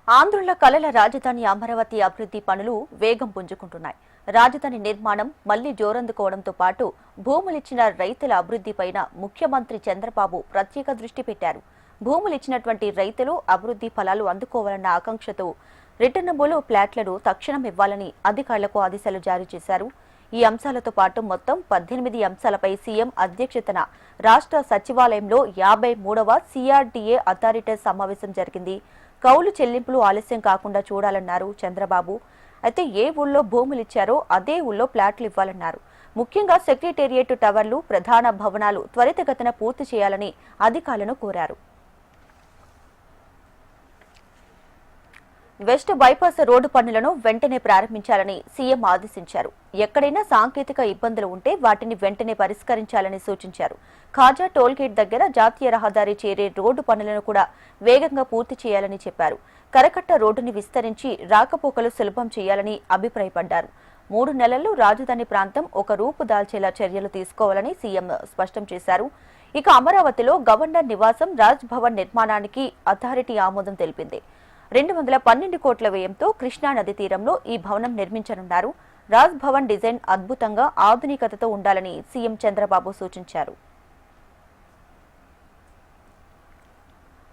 ఆంధ్రుల కలల రాజధాని అమరావతి అభివృద్ధి పనులు వేగం పుంజుకుంటున్నాయి. రాజధాని నిర్మాణం మళ్లీ జోరందుకోవడంతో పాటు భూములిచ్చిన రైతుల అభివృద్ధిపైన ముఖ్యమంత్రి చంద్రబాబు ప్రత్యేక దృష్టి పెట్టారు. భూములిచ్చినటువంటి రైతులు అభివృద్ధి ఫలాలు అందుకోవాలన్న ఆకాంక్షతో రిటర్నబుల్ ప్లాట్లను తక్షణం ఇవ్వాలని అధికారులకు ఆదేశాలు జారీ చేశారు. ఈ అంశాలతో పాటు మొత్తం 18 అంశాలపై సీఎం అధ్యక్షతన రాష్ట్ర సచివాలయంలో 53వ CRDA అథారిటీ సమావేశం జరిగింది. కౌలు చెల్లింపులు ఆలస్యం కాకుండా చూడాలన్నారు చంద్రబాబు. అయితే ఏ ఊళ్ళో భూములిచ్చారో అదే ఊళ్ళో ప్లాట్లు ఇవ్వాలన్నారు. ముఖ్యంగా సెక్రటేరియట్ టవర్లు, ప్రధాన భవనాలు త్వరితగతిన పూర్తి చేయాలని అధికారులను కోరారు. వెస్ట్ బైపాస్ రోడ్డు పనులను వెంటనే ప్రారంభించాలని సీఎం ఆదేశించారు. ఎక్కడైనా సాంకేతిక ఇబ్బందులు ఉంటే వాటిని వెంటనే పరిష్కరించాలని సూచించారు. ఖాజా టోల్గేట్ దగ్గర జాతీయ రహదారి చేరే రోడ్డు పనులను కూడా వేగంగా పూర్తి చేయాలని చెప్పారు. కరకట్ట రోడ్డుని విస్తరించి రాకపోకలు సులభం చేయాలని అభిప్రాయపడ్డారు. 3 నెలల్లో రాజధాని ప్రాంతం ఒక రూపు దాల్చేలా చర్యలు తీసుకోవాలని సీఎం స్పష్టం చేశారు. ఇక అమరావతిలో గవర్నర్ నివాసం రాజ్ భవన్ నిర్మాణానికి అథారిటీ ఆమోదం తెలిపింది. 212 కోట్ల వ్యయంతో కృష్ణా నది తీరంలో ఈ భవనం నిర్మించనున్నారు. రాజ్ భవన్ డిజైన్ అద్భుతంగా ఆధునికతతో ఉండాలని సీఎం చంద్రబాబు సూచించారు.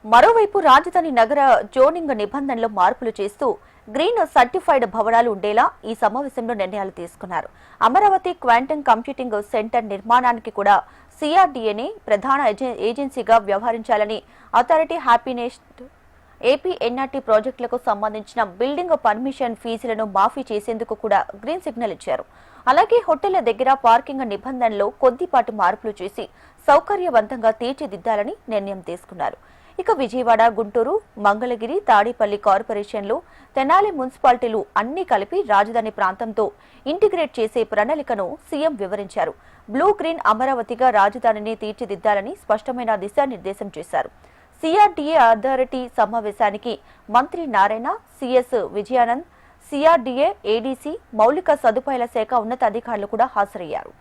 మరోవైపు రాజధాని నగర జోనింగ్ నిబంధనలో మార్పులు చేస్తూ గ్రీన్ సర్టిఫైడ్ భవనాలు ఉండేలా ఈ సమావేశంలో నిర్ణయాలు తీసుకున్నారు. అమరావతి క్వాంటమ్ కంప్యూటింగ్ సెంటర్ నిర్మాణానికి కూడా CRDAని ప్రధాన ఏజెన్సీగా వ్యవహరించాలని అథారిటీ హ్యాపీనెస్ట్ ఏపీ NRT ప్రాజెక్టులకు సంబంధించిన బిల్డింగ్ పర్మిషన్ ఫీజులను మాఫీ చేసేందుకు కూడా గ్రీన్ సిగ్నల్ ఇచ్చారు. అలాగే హోటళ్ల దగ్గర పార్కింగ్ నిబంధనలో కొద్దిపాటి మార్పులు చేసి సౌకర్యవంతంగా తీర్చిదిద్దాలని నిర్ణయం తీసుకున్నారు. ఇక విజయవాడ, గుంటూరు, మంగళగిరి, తాడేపల్లి కార్పొరేషన్లు, తెనాలి మున్సిపాలిటీలు అన్ని కలిపి రాజధాని ప్రాంతంతో ఇంటిగ్రేట్ చేసే ప్రణాళికను సీఎం వివరించారు. బ్లూ గ్రీన్ అమరావతిగా రాజధానిని తీర్చిదిద్దాలని స్పష్టమైన దిశానిర్దేశం చేశారు. CRDA అథారిటీ సమావేశానికి మంత్రి Narayana, CS Vijayanand, CRDA ADC, మౌలిక సదుపాయాల శాఖ ఉన్నతాధికారులు కూడా హాజరయ్యారు.